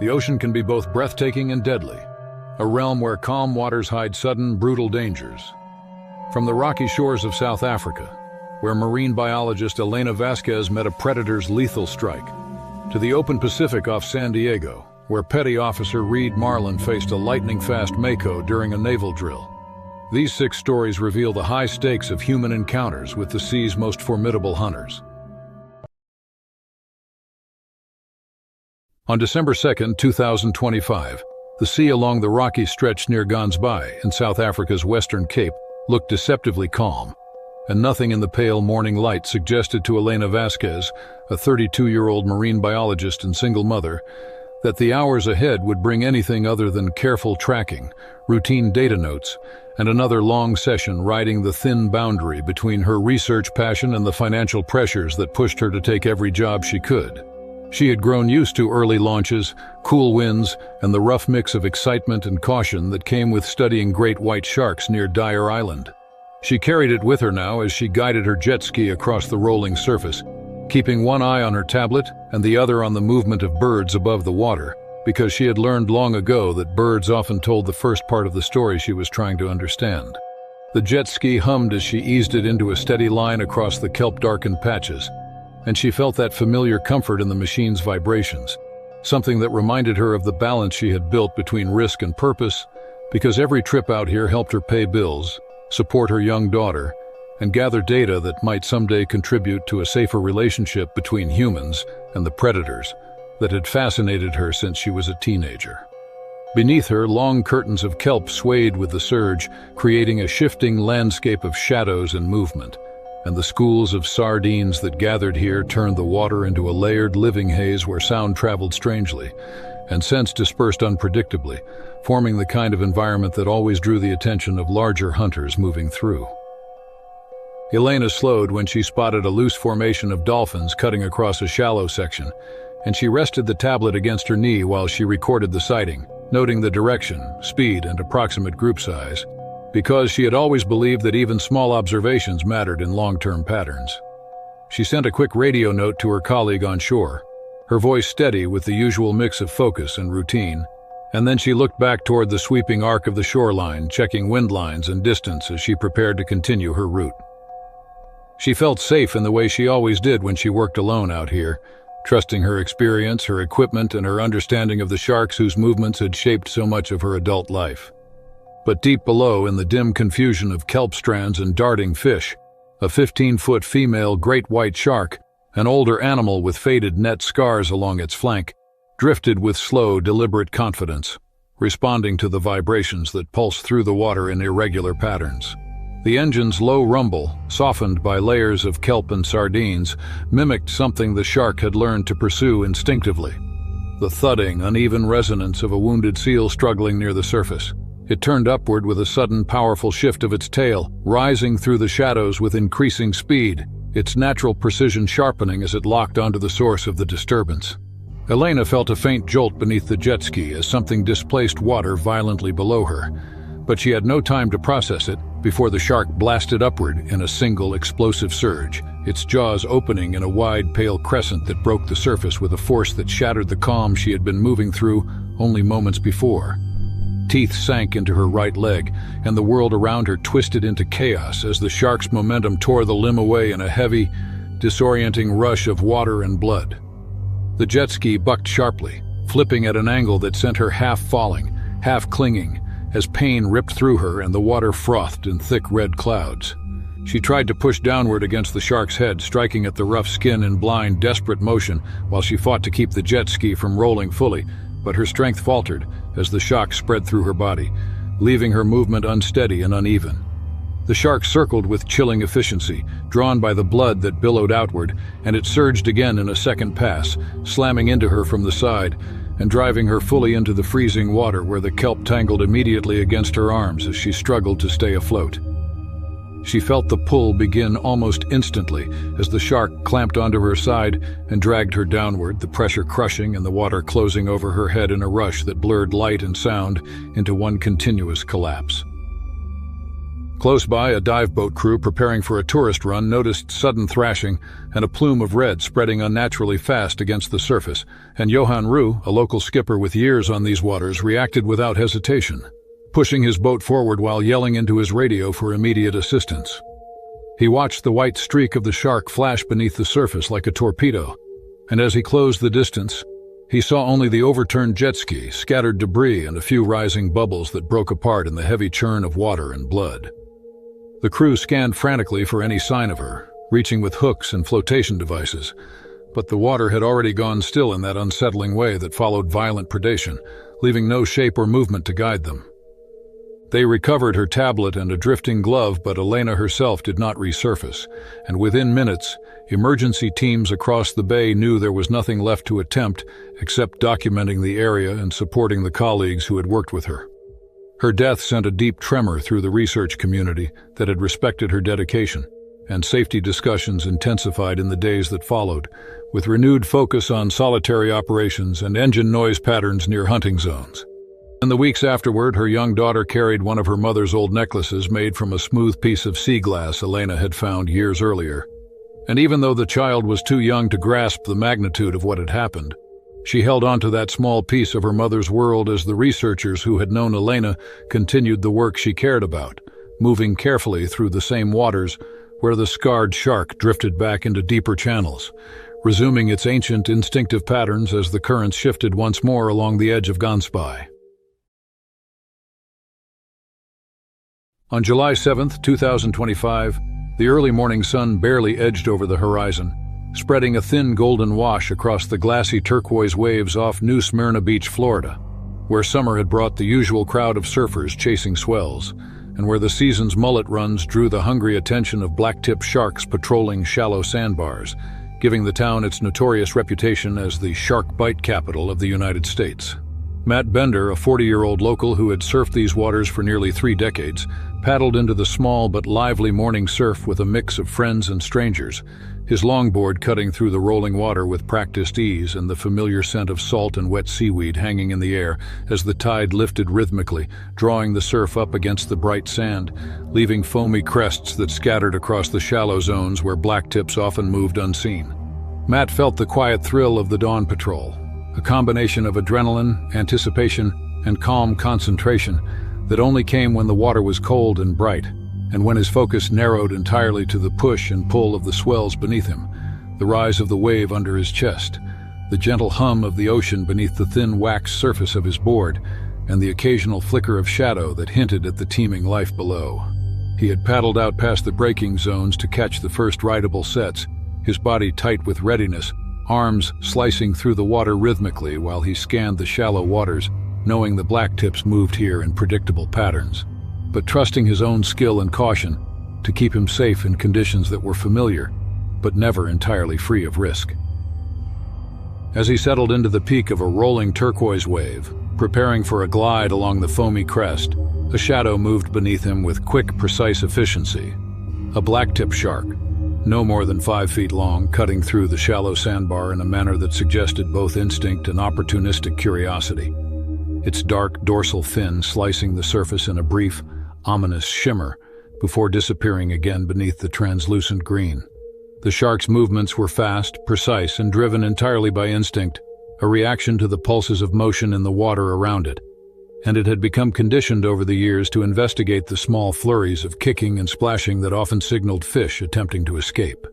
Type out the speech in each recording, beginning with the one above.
The ocean can be both breathtaking and deadly, a realm where calm waters hide sudden, brutal dangers. From the rocky shores of South Africa, where marine biologist Elena Vasquez met a predator's lethal strike, to the open Pacific off San Diego, where Petty Officer Reed Marlin faced a lightning-fast Mako during a naval drill. These 6 stories reveal the high stakes of human encounters with the sea's most formidable hunters. On December 2, 2025, the sea along the rocky stretch near Gansbaai in South Africa's Western Cape looked deceptively calm, and nothing in the pale morning light suggested to Elena Vasquez, a 32-year-old marine biologist and single mother, that the hours ahead would bring anything other than careful tracking, routine data notes, and another long session riding the thin boundary between her research passion and the financial pressures that pushed her to take every job she could. She had grown used to early launches, cool winds, and the rough mix of excitement and caution that came with studying great white sharks near Dyer Island. She carried it with her now as she guided her jet ski across the rolling surface, keeping one eye on her tablet and the other on the movement of birds above the water, because she had learned long ago that birds often told the first part of the story she was trying to understand. The jet ski hummed as she eased it into a steady line across the kelp-darkened patches, and she felt that familiar comfort in the machine's vibrations, something that reminded her of the balance she had built between risk and purpose, because every trip out here helped her pay bills, support her young daughter, and gather data that might someday contribute to a safer relationship between humans and the predators that had fascinated her since she was a teenager. Beneath her, long curtains of kelp swayed with the surge, creating a shifting landscape of shadows and movement, and the schools of sardines that gathered here turned the water into a layered living haze where sound traveled strangely, and scents dispersed unpredictably, forming the kind of environment that always drew the attention of larger hunters moving through. Elena slowed when she spotted a loose formation of dolphins cutting across a shallow section, and she rested the tablet against her knee while she recorded the sighting, noting the direction, speed, and approximate group size, because she had always believed that even small observations mattered in long-term patterns. She sent a quick radio note to her colleague on shore, her voice steady with the usual mix of focus and routine, and then she looked back toward the sweeping arc of the shoreline, checking wind lines and distance as she prepared to continue her route. She felt safe in the way she always did when she worked alone out here, trusting her experience, her equipment, and her understanding of the sharks whose movements had shaped so much of her adult life. But deep below, in the dim confusion of kelp strands and darting fish, a 15-foot female great white shark, an older animal with faded net scars along its flank, drifted with slow, deliberate confidence, responding to the vibrations that pulsed through the water in irregular patterns. The engine's low rumble, softened by layers of kelp and sardines, mimicked something the shark had learned to pursue instinctively: the thudding, uneven resonance of a wounded seal struggling near the surface. It turned upward with a sudden, powerful shift of its tail, rising through the shadows with increasing speed, its natural precision sharpening as it locked onto the source of the disturbance. Elena felt a faint jolt beneath the jet ski as something displaced water violently below her, but she had no time to process it before the shark blasted upward in a single explosive surge, its jaws opening in a wide, pale crescent that broke the surface with a force that shattered the calm she had been moving through only moments before. Teeth sank into her right leg, and the world around her twisted into chaos as the shark's momentum tore the limb away in a heavy, disorienting rush of water and blood. The jet ski bucked sharply, flipping at an angle that sent her half falling, half clinging, as pain ripped through her and the water frothed in thick red clouds. She tried to push downward against the shark's head, striking at the rough skin in blind, desperate motion while she fought to keep the jet ski from rolling fully, but her strength faltered as the shock spread through her body, leaving her movement unsteady and uneven. The shark circled with chilling efficiency, drawn by the blood that billowed outward, and it surged again in a second pass, slamming into her from the side and driving her fully into the freezing water where the kelp tangled immediately against her arms as she struggled to stay afloat. She felt the pull begin almost instantly as the shark clamped onto her side and dragged her downward, the pressure crushing and the water closing over her head in a rush that blurred light and sound into one continuous collapse. Close by, a dive boat crew preparing for a tourist run noticed sudden thrashing and a plume of red spreading unnaturally fast against the surface, and Johan Rue, a local skipper with years on these waters, reacted without hesitation, pushing his boat forward while yelling into his radio for immediate assistance. He watched the white streak of the shark flash beneath the surface like a torpedo, and as he closed the distance, he saw only the overturned jet ski, scattered debris, and a few rising bubbles that broke apart in the heavy churn of water and blood. The crew scanned frantically for any sign of her, reaching with hooks and flotation devices, but the water had already gone still in that unsettling way that followed violent predation, leaving no shape or movement to guide them. They recovered her tablet and a drifting glove, but Elena herself did not resurface, and within minutes, emergency teams across the bay knew there was nothing left to attempt except documenting the area and supporting the colleagues who had worked with her. Her death sent a deep tremor through the research community that had respected her dedication, and safety discussions intensified in the days that followed, with renewed focus on solitary operations and engine noise patterns near hunting zones. In the weeks afterward, her young daughter carried one of her mother's old necklaces made from a smooth piece of sea glass Elena had found years earlier. And even though the child was too young to grasp the magnitude of what had happened, she held on to that small piece of her mother's world as the researchers who had known Elena continued the work she cared about, moving carefully through the same waters where the scarred shark drifted back into deeper channels, resuming its ancient instinctive patterns as the currents shifted once more along the edge of Gansbai. On July 7, 2025, the early morning sun barely edged over the horizon, spreading a thin golden wash across the glassy turquoise waves off New Smyrna Beach, Florida, where summer had brought the usual crowd of surfers chasing swells, and where the season's mullet runs drew the hungry attention of blacktip sharks patrolling shallow sandbars, giving the town its notorious reputation as the shark bite capital of the United States. Matt Bender, a 40-year-old local who had surfed these waters for nearly 3 decades, paddled into the small but lively morning surf with a mix of friends and strangers, his longboard cutting through the rolling water with practiced ease and the familiar scent of salt and wet seaweed hanging in the air as the tide lifted rhythmically, drawing the surf up against the bright sand, leaving foamy crests that scattered across the shallow zones where blacktips often moved unseen. Matt felt the quiet thrill of the dawn patrol, a combination of adrenaline, anticipation, and calm concentration that only came when the water was cold and bright, and when his focus narrowed entirely to the push and pull of the swells beneath him, the rise of the wave under his chest, the gentle hum of the ocean beneath the thin wax surface of his board, and the occasional flicker of shadow that hinted at the teeming life below. He had paddled out past the braking zones to catch the first rideable sets, his body tight with readiness, arms slicing through the water rhythmically while he scanned the shallow waters, knowing the blacktips moved here in predictable patterns, but trusting his own skill and caution to keep him safe in conditions that were familiar, but never entirely free of risk. As he settled into the peak of a rolling turquoise wave, preparing for a glide along the foamy crest, a shadow moved beneath him with quick, precise efficiency. A blacktip shark, no more than 5 feet long, cutting through the shallow sandbar in a manner that suggested both instinct and opportunistic curiosity. Its dark dorsal fin slicing the surface in a brief, ominous shimmer before disappearing again beneath the translucent green. The shark's movements were fast, precise, and driven entirely by instinct, a reaction to the pulses of motion in the water around it, and it had become conditioned over the years to investigate the small flurries of kicking and splashing that often signaled fish attempting to escape.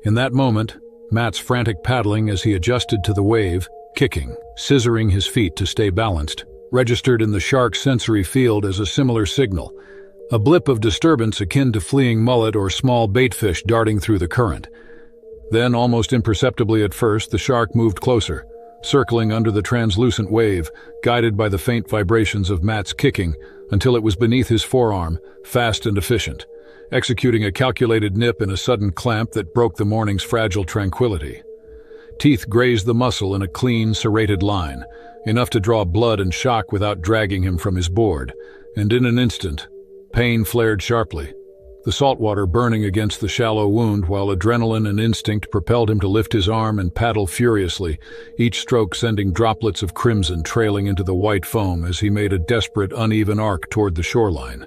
In that moment, Matt's frantic paddling as he adjusted to the wave, kicking, scissoring his feet to stay balanced, registered in the shark's sensory field as a similar signal, a blip of disturbance akin to fleeing mullet or small baitfish darting through the current. Then, almost imperceptibly at first, the shark moved closer, circling under the translucent wave, guided by the faint vibrations of Matt's kicking, until it was beneath his forearm, fast and efficient, executing a calculated nip in a sudden clamp that broke the morning's fragile tranquility. Teeth grazed the muscle in a clean, serrated line, enough to draw blood and shock without dragging him from his board, and in an instant, pain flared sharply, the salt water burning against the shallow wound while adrenaline and instinct propelled him to lift his arm and paddle furiously, each stroke sending droplets of crimson trailing into the white foam as he made a desperate, uneven arc toward the shoreline.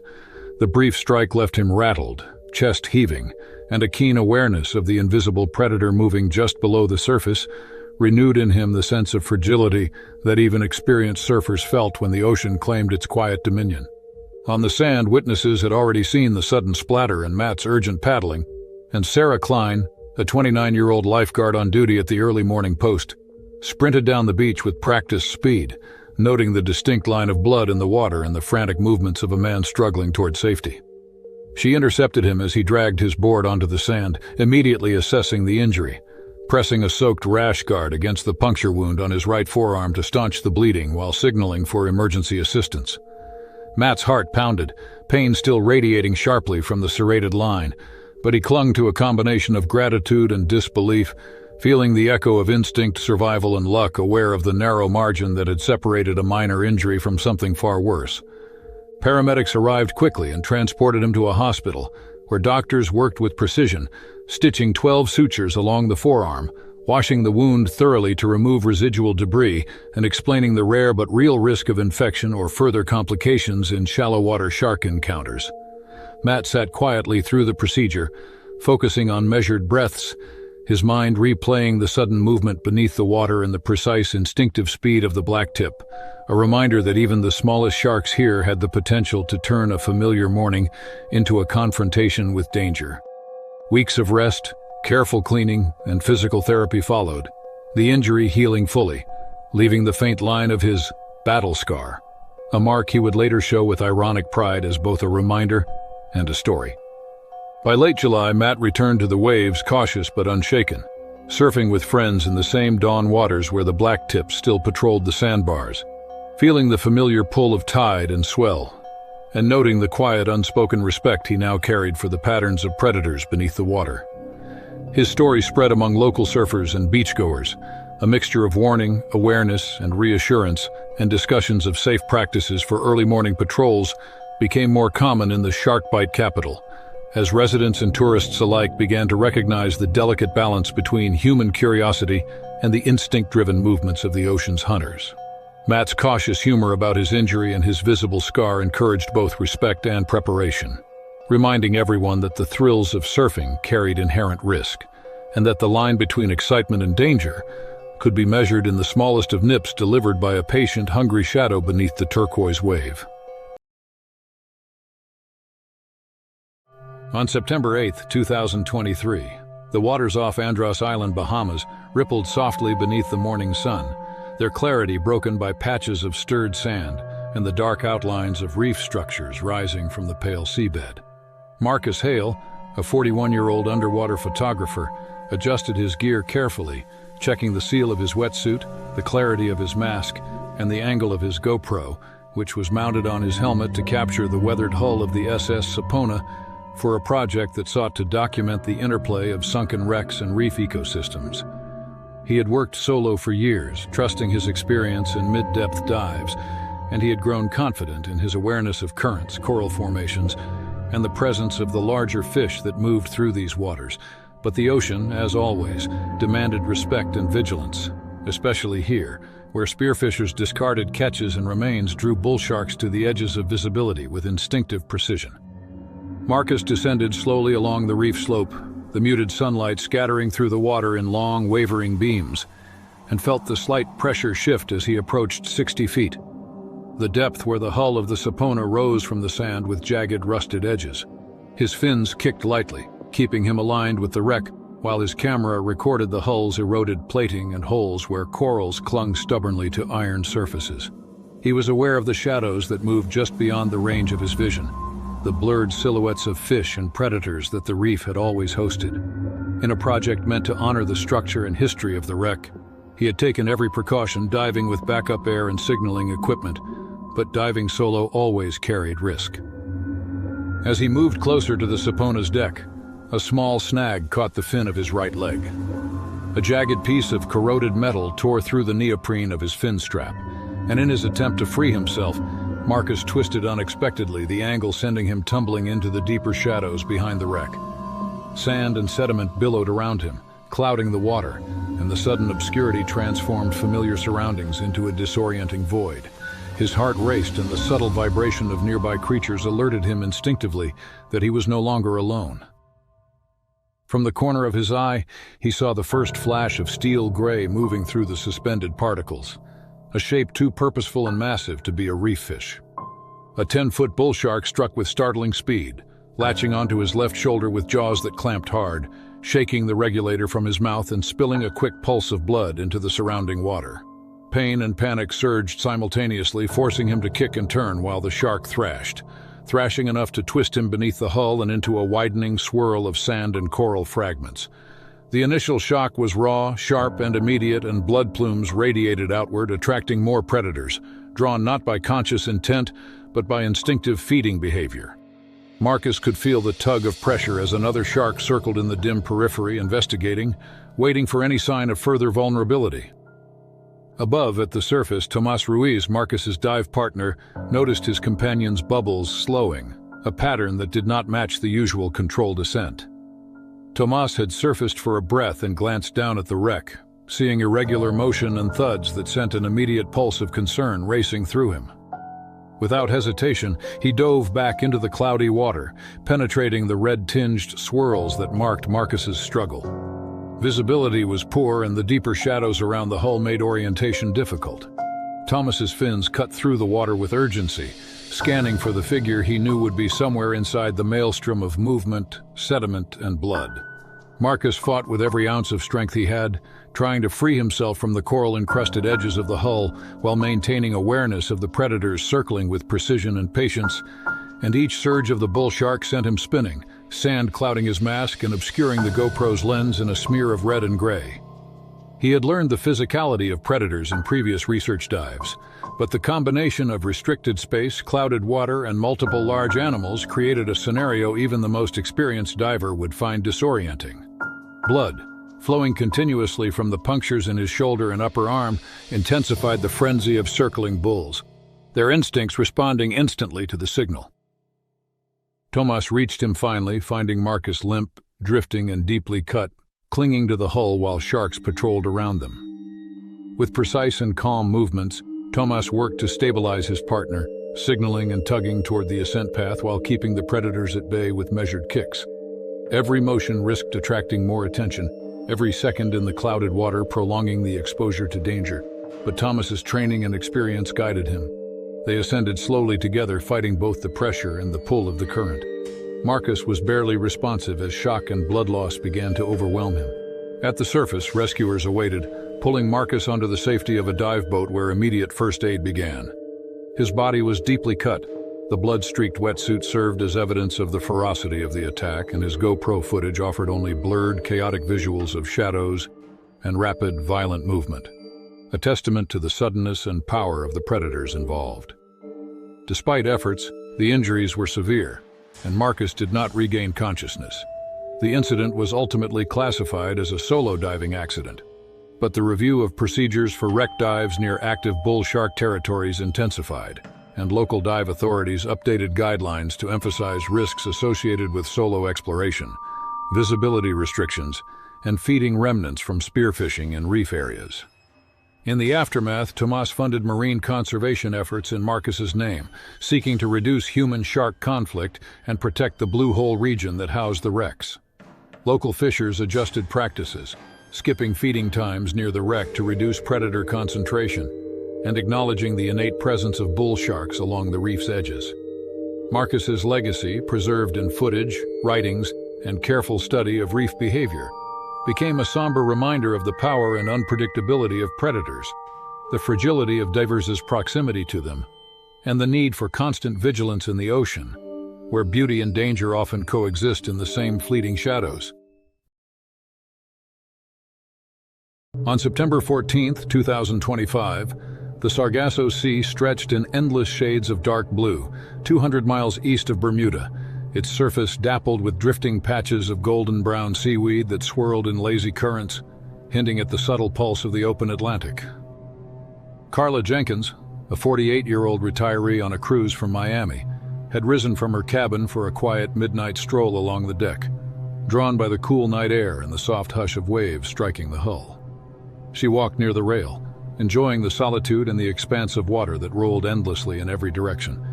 The brief strike left him rattled, chest heaving, and a keen awareness of the invisible predator moving just below the surface renewed in him the sense of fragility that even experienced surfers felt when the ocean claimed its quiet dominion. On the sand, witnesses had already seen the sudden splatter and Matt's urgent paddling, and Sarah Klein, a 29-year-old lifeguard on duty at the early morning post, sprinted down the beach with practiced speed, noting the distinct line of blood in the water and the frantic movements of a man struggling toward safety. She intercepted him as he dragged his board onto the sand, immediately assessing the injury, pressing a soaked rash guard against the puncture wound on his right forearm to staunch the bleeding while signaling for emergency assistance. Matt's heart pounded, pain still radiating sharply from the serrated line, but he clung to a combination of gratitude and disbelief, feeling the echo of instinct, survival, and luck, aware of the narrow margin that had separated a minor injury from something far worse. Paramedics arrived quickly and transported him to a hospital, where doctors worked with precision, stitching 12 sutures along the forearm, washing the wound thoroughly to remove residual debris, and explaining the rare but real risk of infection or further complications in shallow-water shark encounters. Matt sat quietly through the procedure, focusing on measured breaths, his mind replaying the sudden movement beneath the water and the precise instinctive speed of the blacktip, a reminder that even the smallest sharks here had the potential to turn a familiar morning into a confrontation with danger. Weeks of rest, careful cleaning, and physical therapy followed, the injury healing fully, leaving the faint line of his battle scar, a mark he would later show with ironic pride as both a reminder and a story. By late July, Matt returned to the waves cautious but unshaken, surfing with friends in the same dawn waters where the blacktips still patrolled the sandbars, feeling the familiar pull of tide and swell, and noting the quiet, unspoken respect he now carried for the patterns of predators beneath the water. His story spread among local surfers and beachgoers, a mixture of warning, awareness, and reassurance, and discussions of safe practices for early morning patrols became more common in the shark bite capital, as residents and tourists alike began to recognize the delicate balance between human curiosity and the instinct-driven movements of the ocean's hunters. Matt's cautious humor about his injury and his visible scar encouraged both respect and preparation, reminding everyone that the thrills of surfing carried inherent risk, and that the line between excitement and danger could be measured in the smallest of nips delivered by a patient, hungry shadow beneath the turquoise wave. On September 8, 2023, the waters off Andros Island, Bahamas, rippled softly beneath the morning sun, their clarity broken by patches of stirred sand and the dark outlines of reef structures rising from the pale seabed. Marcus Hale, a 41-year-old underwater photographer, adjusted his gear carefully, checking the seal of his wetsuit, the clarity of his mask, and the angle of his GoPro, which was mounted on his helmet to capture the weathered hull of the SS Sapona for a project that sought to document the interplay of sunken wrecks and reef ecosystems. He had worked solo for years, trusting his experience in mid-depth dives, and he had grown confident in his awareness of currents, coral formations, and the presence of the larger fish that moved through these waters. But the ocean, as always, demanded respect and vigilance, especially here, where spearfishers' discarded catches and remains drew bull sharks to the edges of visibility with instinctive precision. Marcus descended slowly along the reef slope, the muted sunlight scattering through the water in long, wavering beams, and felt the slight pressure shift as he approached 60 feet, the depth where the hull of the Sapona rose from the sand with jagged, rusted edges. His fins kicked lightly, keeping him aligned with the wreck, while his camera recorded the hull's eroded plating and holes where corals clung stubbornly to iron surfaces. He was aware of the shadows that moved just beyond the range of his vision, the blurred silhouettes of fish and predators that the reef had always hosted. In a project meant to honor the structure and history of the wreck, he had taken every precaution, diving with backup air and signaling equipment, but diving solo always carried risk. As he moved closer to the Sapona's deck, a small snag caught the fin of his right leg. A jagged piece of corroded metal tore through the neoprene of his fin strap, and in his attempt to free himself, Marcus twisted unexpectedly, the angle sending him tumbling into the deeper shadows behind the wreck. Sand and sediment billowed around him, clouding the water, and the sudden obscurity transformed familiar surroundings into a disorienting void. His heart raced, and the subtle vibration of nearby creatures alerted him instinctively that he was no longer alone. From the corner of his eye, he saw the first flash of steel gray moving through the suspended particles, a shape too purposeful and massive to be a reef fish. A 10-foot bull shark struck with startling speed, latching onto his left shoulder with jaws that clamped hard, shaking the regulator from his mouth and spilling a quick pulse of blood into the surrounding water. Pain and panic surged simultaneously, forcing him to kick and turn while the shark thrashed, thrashing enough to twist him beneath the hull and into a widening swirl of sand and coral fragments. The initial shock was raw, sharp, and immediate, and blood plumes radiated outward, attracting more predators, drawn not by conscious intent, but by instinctive feeding behavior. Marcus could feel the tug of pressure as another shark circled in the dim periphery, investigating, waiting for any sign of further vulnerability. Above, at the surface, Tomas Ruiz, Marcus's dive partner, noticed his companion's bubbles slowing, a pattern that did not match the usual controlled ascent. Tomas had surfaced for a breath and glanced down at the wreck, seeing irregular motion and thuds that sent an immediate pulse of concern racing through him. Without hesitation, he dove back into the cloudy water, penetrating the red-tinged swirls that marked Marcus's struggle. Visibility was poor, and the deeper shadows around the hull made orientation difficult. Thomas's fins cut through the water with urgency, scanning for the figure he knew would be somewhere inside the maelstrom of movement, sediment, and blood. Marcus fought with every ounce of strength he had, trying to free himself from the coral-encrusted edges of the hull while maintaining awareness of the predators circling with precision and patience, and each surge of the bull shark sent him spinning, sand clouding his mask and obscuring the GoPro's lens in a smear of red and gray. He had learned the physicality of predators in previous research dives, but the combination of restricted space, clouded water, and multiple large animals created a scenario even the most experienced diver would find disorienting. Blood, flowing continuously from the punctures in his shoulder and upper arm, intensified the frenzy of circling bulls, their instincts responding instantly to the signal. Tomas reached him finally, finding Marcus limp, drifting and deeply cut, clinging to the hull while sharks patrolled around them. With precise and calm movements, Tomas worked to stabilize his partner, signaling and tugging toward the ascent path while keeping the predators at bay with measured kicks. Every motion risked attracting more attention, every second in the clouded water prolonging the exposure to danger, but Tomas's training and experience guided him. They ascended slowly together, fighting both the pressure and the pull of the current. Marcus was barely responsive as shock and blood loss began to overwhelm him. At the surface, rescuers awaited, pulling Marcus onto the safety of a dive boat where immediate first aid began. His body was deeply cut. The blood-streaked wetsuit served as evidence of the ferocity of the attack, and his GoPro footage offered only blurred, chaotic visuals of shadows and rapid, violent movement, a testament to the suddenness and power of the predators involved. Despite efforts, the injuries were severe, and Marcus did not regain consciousness. The incident was ultimately classified as a solo diving accident, but the review of procedures for wreck dives near active bull shark territories intensified, and local dive authorities updated guidelines to emphasize risks associated with solo exploration, visibility restrictions, and feeding remnants from spearfishing in reef areas. In the aftermath, Tomas funded marine conservation efforts in Marcus's name, seeking to reduce human-shark conflict and protect the Blue Hole region that housed the wrecks. Local fishers adjusted practices, skipping feeding times near the wreck to reduce predator concentration, and acknowledging the innate presence of bull sharks along the reef's edges. Marcus's legacy, preserved in footage, writings, and careful study of reef behavior, became a somber reminder of the power and unpredictability of predators, the fragility of divers' proximity to them, and the need for constant vigilance in the ocean, where beauty and danger often coexist in the same fleeting shadows. On September 14, 2025, the Sargasso Sea stretched in endless shades of dark blue, 200 miles east of Bermuda, its surface dappled with drifting patches of golden-brown seaweed that swirled in lazy currents, hinting at the subtle pulse of the open Atlantic. Carla Jenkins, a 48-year-old retiree on a cruise from Miami, had risen from her cabin for a quiet midnight stroll along the deck, drawn by the cool night air and the soft hush of waves striking the hull. She walked near the rail, enjoying the solitude and the expanse of water that rolled endlessly in every direction,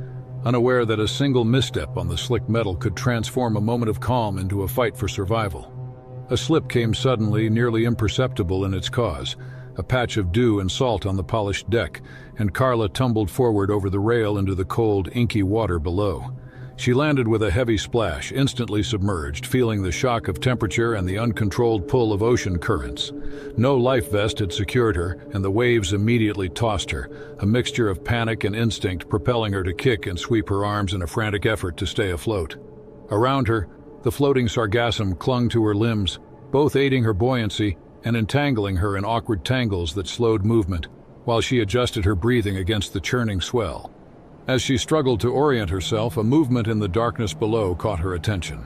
unaware that a single misstep on the slick metal could transform a moment of calm into a fight for survival. A slip came suddenly, nearly imperceptible in its cause, a patch of dew and salt on the polished deck, and Carla tumbled forward over the rail into the cold, inky water below. She landed with a heavy splash, instantly submerged, feeling the shock of temperature and the uncontrolled pull of ocean currents. No life vest had secured her, and the waves immediately tossed her, a mixture of panic and instinct propelling her to kick and sweep her arms in a frantic effort to stay afloat. Around her, the floating sargassum clung to her limbs, both aiding her buoyancy and entangling her in awkward tangles that slowed movement, while she adjusted her breathing against the churning swell. As she struggled to orient herself, a movement in the darkness below caught her attention.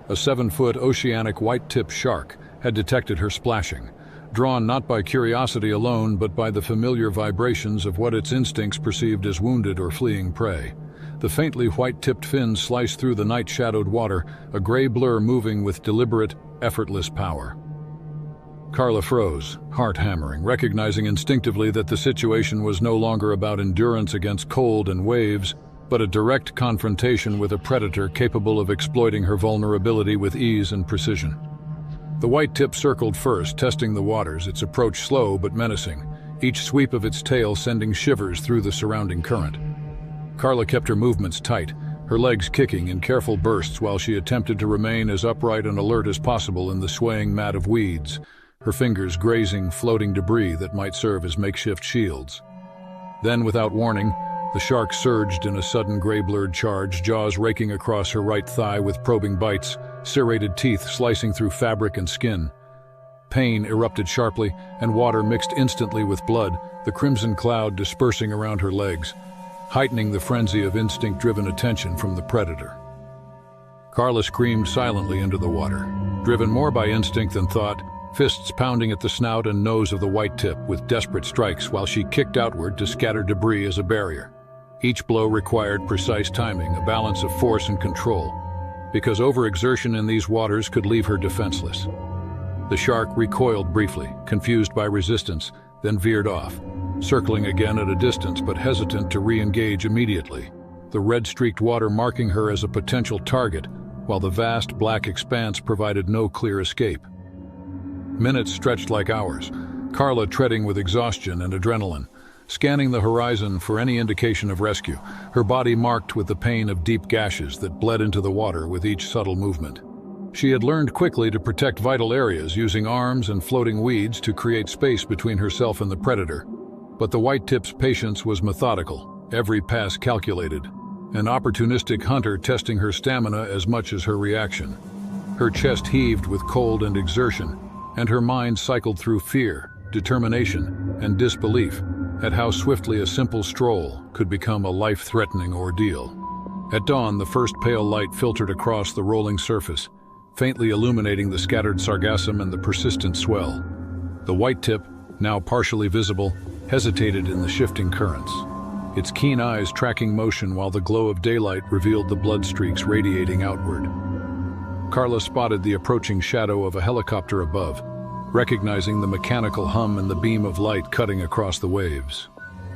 A 7-foot oceanic white-tipped shark had detected her splashing, drawn not by curiosity alone but by the familiar vibrations of what its instincts perceived as wounded or fleeing prey. The faintly white-tipped fins sliced through the night-shadowed water, a gray blur moving with deliberate, effortless power. Carla froze, heart hammering, recognizing instinctively that the situation was no longer about endurance against cold and waves, but a direct confrontation with a predator capable of exploiting her vulnerability with ease and precision. The white tip circled first, testing the waters, its approach slow but menacing, each sweep of its tail sending shivers through the surrounding current. Carla kept her movements tight, her legs kicking in careful bursts while she attempted to remain as upright and alert as possible in the swaying mat of weeds, her fingers grazing floating debris that might serve as makeshift shields. Then, without warning, the shark surged in a sudden gray-blurred charge, jaws raking across her right thigh with probing bites, serrated teeth slicing through fabric and skin. Pain erupted sharply, and water mixed instantly with blood, the crimson cloud dispersing around her legs, heightening the frenzy of instinct-driven attention from the predator. Carla screamed silently into the water, driven more by instinct than thought, fists pounding at the snout and nose of the white tip with desperate strikes while she kicked outward to scatter debris as a barrier. Each blow required precise timing, a balance of force and control, because overexertion in these waters could leave her defenseless. The shark recoiled briefly, confused by resistance, then veered off, circling again at a distance but hesitant to re-engage immediately, the red-streaked water marking her as a potential target, while the vast black expanse provided no clear escape. Minutes stretched like hours, Carla treading with exhaustion and adrenaline, scanning the horizon for any indication of rescue, her body marked with the pain of deep gashes that bled into the water with each subtle movement. She had learned quickly to protect vital areas using arms and floating weeds to create space between herself and the predator. But the white tip's patience was methodical, every pass calculated, an opportunistic hunter testing her stamina as much as her reaction. Her chest heaved with cold and exertion, and her mind cycled through fear, determination, and disbelief at how swiftly a simple stroll could become a life-threatening ordeal. At dawn, the first pale light filtered across the rolling surface, faintly illuminating the scattered sargassum and the persistent swell. The white tip, now partially visible, hesitated in the shifting currents, its keen eyes tracking motion while the glow of daylight revealed the blood streaks radiating outward. Carla spotted the approaching shadow of a helicopter above, recognizing the mechanical hum and the beam of light cutting across the waves.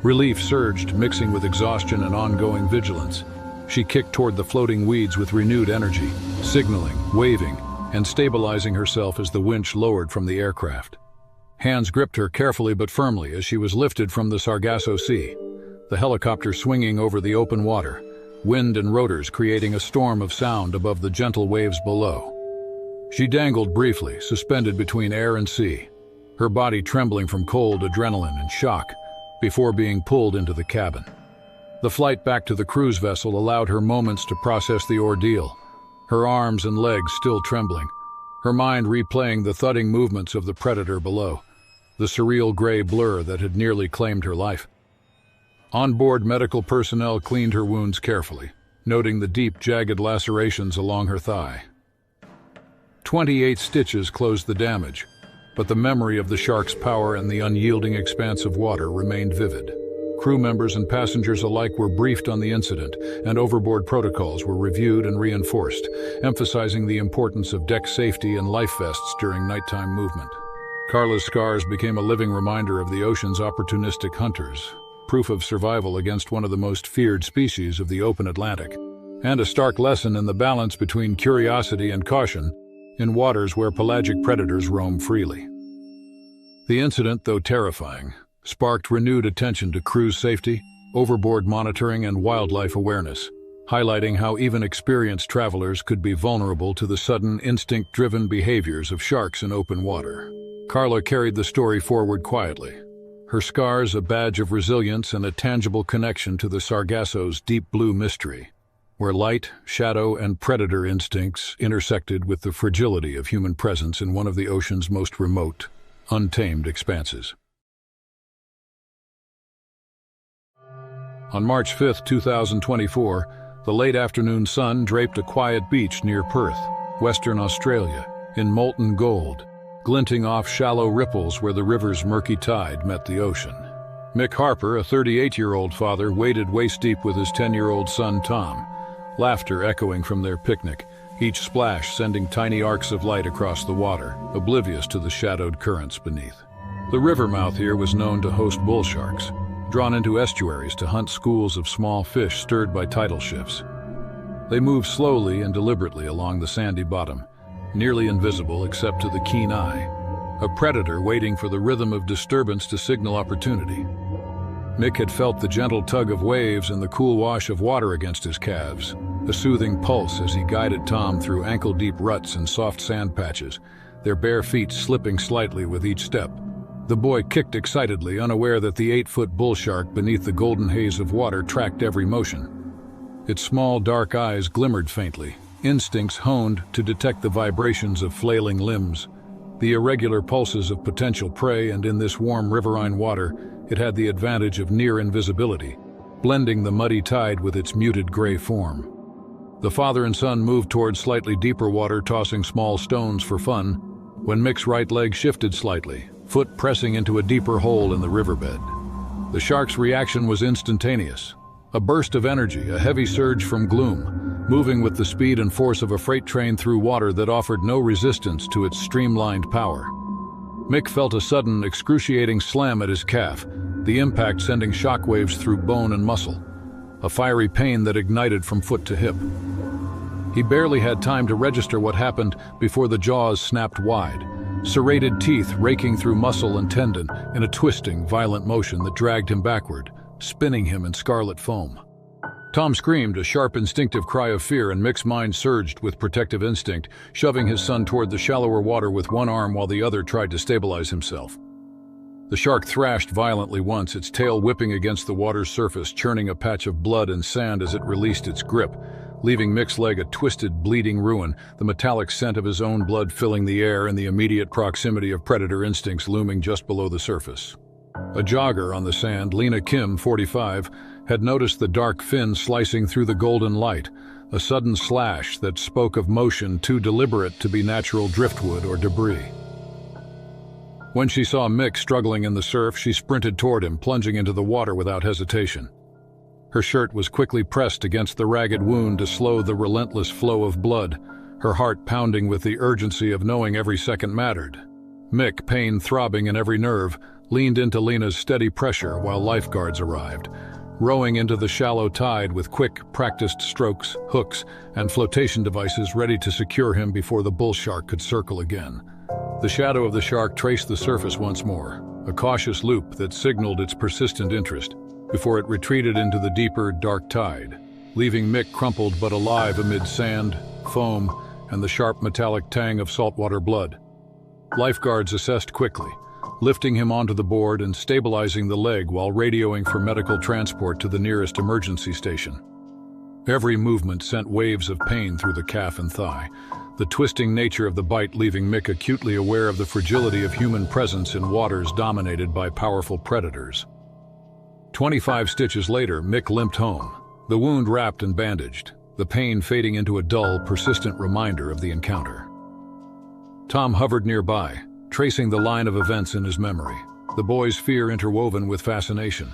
Relief surged, mixing with exhaustion and ongoing vigilance. She kicked toward the floating weeds with renewed energy, signaling, waving, and stabilizing herself as the winch lowered from the aircraft. Hands gripped her carefully but firmly as she was lifted from the Sargasso Sea, the helicopter swinging over the open water, wind and rotors creating a storm of sound above the gentle waves below. She dangled briefly, suspended between air and sea, her body trembling from cold, adrenaline, and shock, before being pulled into the cabin. The flight back to the cruise vessel allowed her moments to process the ordeal, her arms and legs still trembling, her mind replaying the thudding movements of the predator below, the surreal gray blur that had nearly claimed her life. On-board medical personnel cleaned her wounds carefully, noting the deep, jagged lacerations along her thigh. 28 stitches closed the damage, but the memory of the shark's power and the unyielding expanse of water remained vivid. Crew members and passengers alike were briefed on the incident, and overboard protocols were reviewed and reinforced, emphasizing the importance of deck safety and life vests during nighttime movement. Carla's scars became a living reminder of the ocean's opportunistic hunters, proof of survival against one of the most feared species of the open Atlantic, and a stark lesson in the balance between curiosity and caution in waters where pelagic predators roam freely. The incident, though terrifying, sparked renewed attention to cruise safety, overboard monitoring, and wildlife awareness, highlighting how even experienced travelers could be vulnerable to the sudden, instinct-driven behaviors of sharks in open water. Carla carried the story forward quietly, her scars a badge of resilience and a tangible connection to the Sargasso's deep blue mystery, where light, shadow, and predator instincts intersected with the fragility of human presence in one of the ocean's most remote, untamed expanses. On March 5, 2024, the late afternoon sun draped a quiet beach near Perth, Western Australia, in molten gold, glinting off shallow ripples where the river's murky tide met the ocean. Mick Harper, a 38-year-old father, waded waist-deep with his 10-year-old son Tom, laughter echoing from their picnic, each splash sending tiny arcs of light across the water, oblivious to the shadowed currents beneath. The river mouth here was known to host bull sharks, drawn into estuaries to hunt schools of small fish stirred by tidal shifts. They moved slowly and deliberately along the sandy bottom, nearly invisible except to the keen eye, a predator waiting for the rhythm of disturbance to signal opportunity. Mick had felt the gentle tug of waves and the cool wash of water against his calves, a soothing pulse as he guided Tom through ankle-deep ruts and soft sand patches, their bare feet slipping slightly with each step. The boy kicked excitedly, unaware that the 8-foot bull shark beneath the golden haze of water tracked every motion. Its small, dark eyes glimmered faintly, instincts honed to detect the vibrations of flailing limbs, the irregular pulses of potential prey, and in this warm riverine water, it had the advantage of near invisibility, blending the muddy tide with its muted gray form. The father and son moved toward slightly deeper water, tossing small stones for fun, when Mick's right leg shifted slightly, foot pressing into a deeper hole in the riverbed. The shark's reaction was instantaneous. A burst of energy, a heavy surge from gloom, moving with the speed and force of a freight train through water that offered no resistance to its streamlined power. Mick felt a sudden, excruciating slam at his calf, the impact sending shockwaves through bone and muscle, a fiery pain that ignited from foot to hip. He barely had time to register what happened before the jaws snapped wide, serrated teeth raking through muscle and tendon in a twisting, violent motion that dragged him backward, spinning him in scarlet foam. Tom screamed, a sharp instinctive cry of fear, and Mick's mind surged with protective instinct, shoving his son toward the shallower water with one arm while the other tried to stabilize himself. The shark thrashed violently once, its tail whipping against the water's surface, churning a patch of blood and sand as it released its grip, leaving Mick's leg a twisted, bleeding ruin, the metallic scent of his own blood filling the air and the immediate proximity of predator instincts looming just below the surface. A jogger on the sand, Lena Kim, 45, had noticed the dark fin slicing through the golden light, a sudden slash that spoke of motion too deliberate to be natural driftwood or debris. When she saw Mick struggling in the surf, she sprinted toward him, plunging into the water without hesitation. Her shirt was quickly pressed against the ragged wound to slow the relentless flow of blood, her heart pounding with the urgency of knowing every second mattered. Mick, pain throbbing in every nerve, leaned into Lena's steady pressure while lifeguards arrived, rowing into the shallow tide with quick, practiced strokes, hooks, and flotation devices ready to secure him before the bull shark could circle again. The shadow of the shark traced the surface once more, a cautious loop that signaled its persistent interest, before it retreated into the deeper, dark tide, leaving Mick crumpled but alive amid sand, foam, and the sharp metallic tang of saltwater blood. Lifeguards assessed quickly, lifting him onto the board and stabilizing the leg while radioing for medical transport to the nearest emergency station. Every movement sent waves of pain through the calf and thigh, the twisting nature of the bite leaving Mick acutely aware of the fragility of human presence in waters dominated by powerful predators. 25 stitches later, Mick limped home, the wound wrapped and bandaged, the pain fading into a dull, persistent reminder of the encounter. Tom hovered nearby, tracing the line of events in his memory, the boy's fear interwoven with fascination,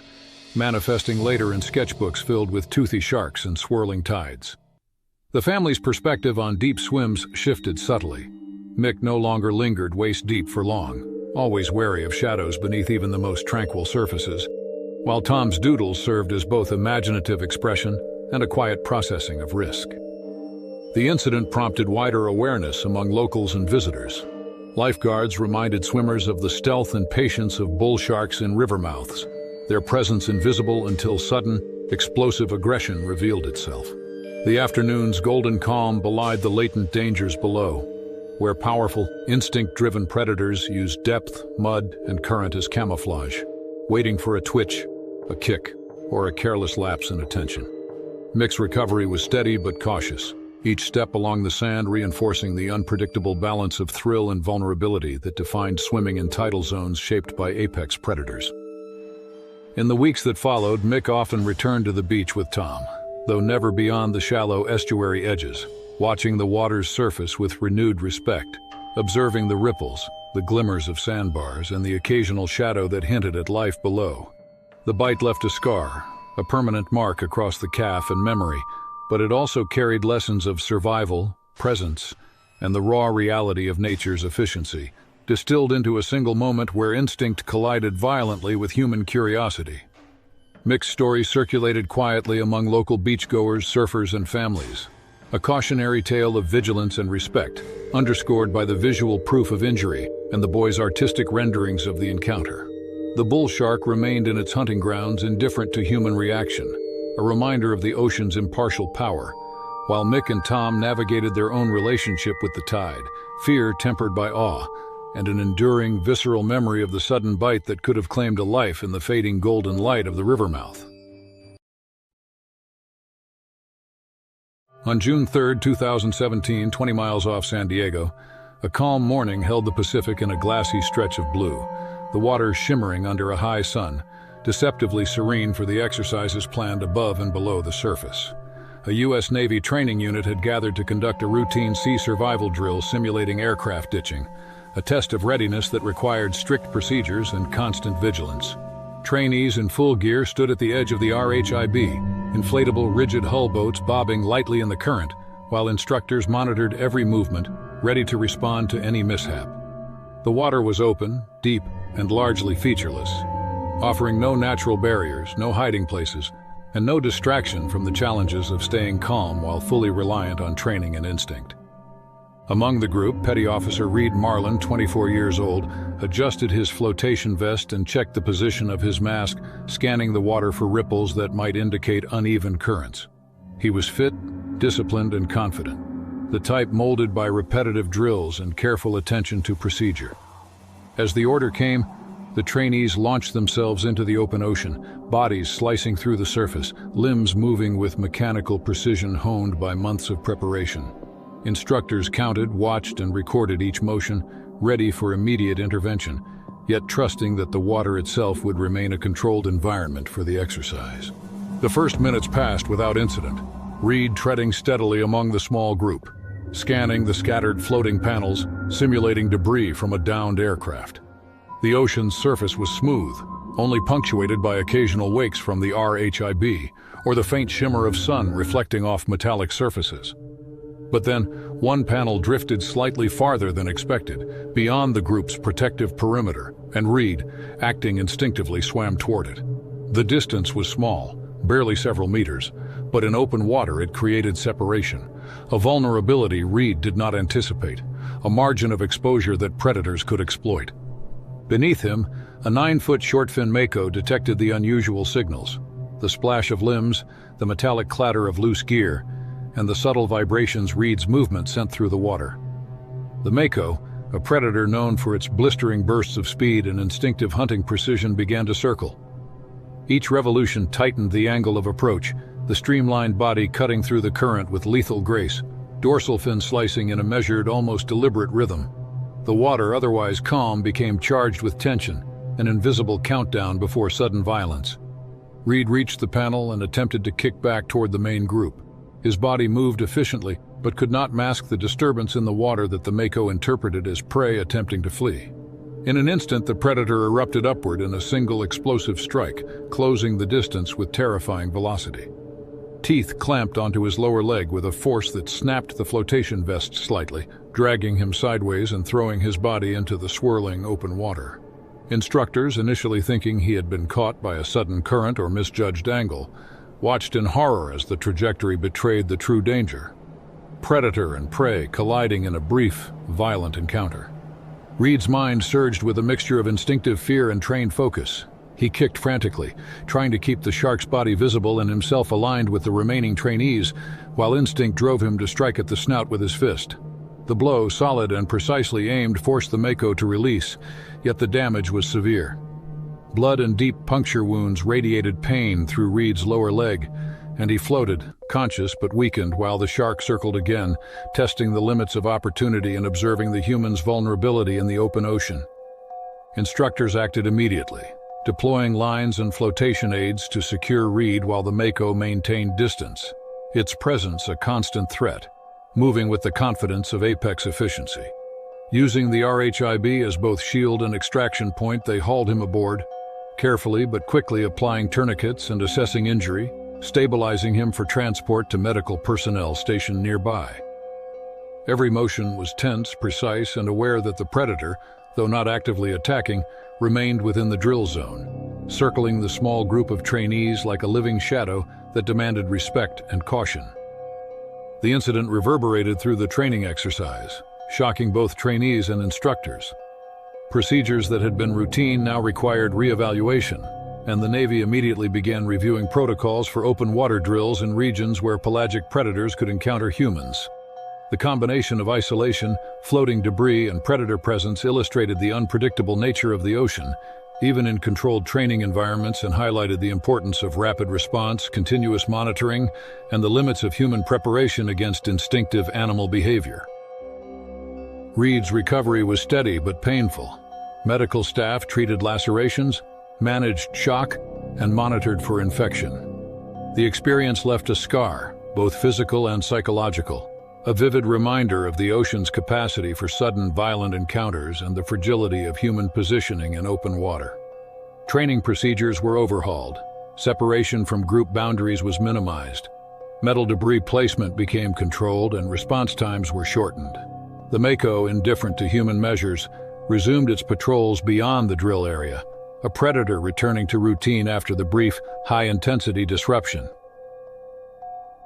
manifesting later in sketchbooks filled with toothy sharks and swirling tides. The family's perspective on deep swims shifted subtly. Mick no longer lingered waist-deep for long, always wary of shadows beneath even the most tranquil surfaces, while Tom's doodles served as both imaginative expression and a quiet processing of risk. The incident prompted wider awareness among locals and visitors. Lifeguards reminded swimmers of the stealth and patience of bull sharks in river mouths, their presence invisible until sudden, explosive aggression revealed itself. The afternoon's golden calm belied the latent dangers below, where powerful, instinct-driven predators used depth, mud, and current as camouflage, waiting for a twitch, a kick, or a careless lapse in attention. Mick's recovery was steady but cautious, each step along the sand reinforcing the unpredictable balance of thrill and vulnerability that defined swimming in tidal zones shaped by apex predators. In the weeks that followed, Mick often returned to the beach with Tom, though never beyond the shallow estuary edges, watching the water's surface with renewed respect, observing the ripples, the glimmers of sandbars, and the occasional shadow that hinted at life below. The bite left a scar, a permanent mark across the calf and memory, but it also carried lessons of survival, presence, and the raw reality of nature's efficiency, distilled into a single moment where instinct collided violently with human curiosity. Mick's story circulated quietly among local beachgoers, surfers, and families, a cautionary tale of vigilance and respect, underscored by the visual proof of injury and the boy's artistic renderings of the encounter. The bull shark remained in its hunting grounds, indifferent to human reaction, a reminder of the ocean's impartial power, while Mick and Tom navigated their own relationship with the tide, fear tempered by awe, and an enduring, visceral memory of the sudden bite that could have claimed a life in the fading golden light of the river mouth. On June 3, 2017, 20 miles off San Diego, a calm morning held the Pacific in a glassy stretch of blue, the water shimmering under a high sun, deceptively serene for the exercises planned above and below the surface. A U.S. Navy training unit had gathered to conduct a routine sea survival drill simulating aircraft ditching, a test of readiness that required strict procedures and constant vigilance. Trainees in full gear stood at the edge of the RHIB, inflatable rigid hull boats bobbing lightly in the current, while instructors monitored every movement, ready to respond to any mishap. The water was open, deep, and largely featureless, offering no natural barriers, no hiding places, and no distraction from the challenges of staying calm while fully reliant on training and instinct. Among the group, Petty Officer Reed Marlin, 24 years old, adjusted his flotation vest and checked the position of his mask, scanning the water for ripples that might indicate uneven currents. He was fit, disciplined, and confident, the type molded by repetitive drills and careful attention to procedure. As the order came, the trainees launched themselves into the open ocean, bodies slicing through the surface, limbs moving with mechanical precision honed by months of preparation. Instructors counted, watched, and recorded each motion, ready for immediate intervention, yet trusting that the water itself would remain a controlled environment for the exercise. The first minutes passed without incident, Reed treading steadily among the small group, scanning the scattered floating panels, simulating debris from a downed aircraft. The ocean's surface was smooth, only punctuated by occasional wakes from the RHIB, or the faint shimmer of sun reflecting off metallic surfaces. But then, one panel drifted slightly farther than expected, beyond the group's protective perimeter, and Reed, acting instinctively, swam toward it. The distance was small, barely several meters, but in open water it created separation, a vulnerability Reed did not anticipate, a margin of exposure that predators could exploit. Beneath him, a 9-foot shortfin mako detected the unusual signals, the splash of limbs, the metallic clatter of loose gear, and the subtle vibrations Reed's movement sent through the water. The mako, a predator known for its blistering bursts of speed and instinctive hunting precision, began to circle. Each revolution tightened the angle of approach, the streamlined body cutting through the current with lethal grace, dorsal fin slicing in a measured, almost deliberate rhythm. The water, otherwise calm, became charged with tension, an invisible countdown before sudden violence. Reed reached the panel and attempted to kick back toward the main group. His body moved efficiently, but could not mask the disturbance in the water that the mako interpreted as prey attempting to flee. In an instant, the predator erupted upward in a single explosive strike, closing the distance with terrifying velocity. teeth clamped onto his lower leg with a force that snapped the flotation vest slightly, dragging him sideways and throwing his body into the swirling open water. Instructors, initially thinking he had been caught by a sudden current or misjudged angle, watched in horror as the trajectory betrayed the true danger. Predator and prey colliding in a brief, violent encounter. Reed's mind surged with a mixture of instinctive fear and trained focus. He kicked frantically, trying to keep the shark's body visible and himself aligned with the remaining trainees, while instinct drove him to strike at the snout with his fist. The blow, solid and precisely aimed, forced the Mako to release, yet the damage was severe. Blood and deep puncture wounds radiated pain through Reed's lower leg, and he floated, conscious but weakened, while the shark circled again, testing the limits of opportunity and observing the human's vulnerability in the open ocean. Instructors acted immediately, deploying lines and flotation aids to secure Reed while the Mako maintained distance, its presence a constant threat, moving with the confidence of apex efficiency. Using the RHIB as both shield and extraction point, they hauled him aboard, carefully but quickly applying tourniquets and assessing injury, stabilizing him for transport to medical personnel stationed nearby. Every motion was tense, precise, and aware that the predator, though not actively attacking, remained within the drill zone, circling the small group of trainees like a living shadow that demanded respect and caution. The incident reverberated through the training exercise, shocking both trainees and instructors. Procedures that had been routine now required re-evaluation, and the Navy immediately began reviewing protocols for open water drills in regions where pelagic predators could encounter humans. The combination of isolation, floating debris, and predator presence illustrated the unpredictable nature of the ocean, even in controlled training environments, and highlighted the importance of rapid response, continuous monitoring, and the limits of human preparation against instinctive animal behavior. Reed's recovery was steady but painful. Medical staff treated lacerations, managed shock, and monitored for infection. The experience left a scar, both physical and psychological, a vivid reminder of the ocean's capacity for sudden violent encounters and the fragility of human positioning in open water. Training procedures were overhauled. Separation from group boundaries was minimized. Metal debris placement became controlled and response times were shortened. The Mako, indifferent to human measures, resumed its patrols beyond the drill area, a predator returning to routine after the brief, high-intensity disruption.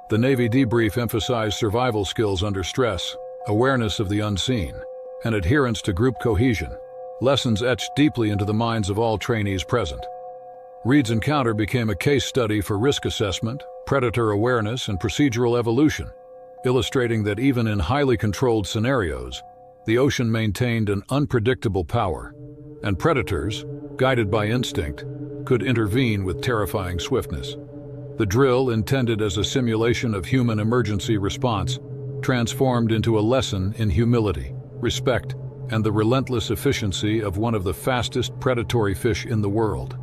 The Navy debrief emphasized survival skills under stress, awareness of the unseen, and adherence to group cohesion, lessons etched deeply into the minds of all trainees present. Reed's encounter became a case study for risk assessment, predator awareness, and procedural evolution, illustrating that even in highly controlled scenarios, the ocean maintained an unpredictable power, and predators, guided by instinct, could intervene with terrifying swiftness. The drill, intended as a simulation of human emergency response, transformed into a lesson in humility, respect, and the relentless efficiency of one of the fastest predatory fish in the world.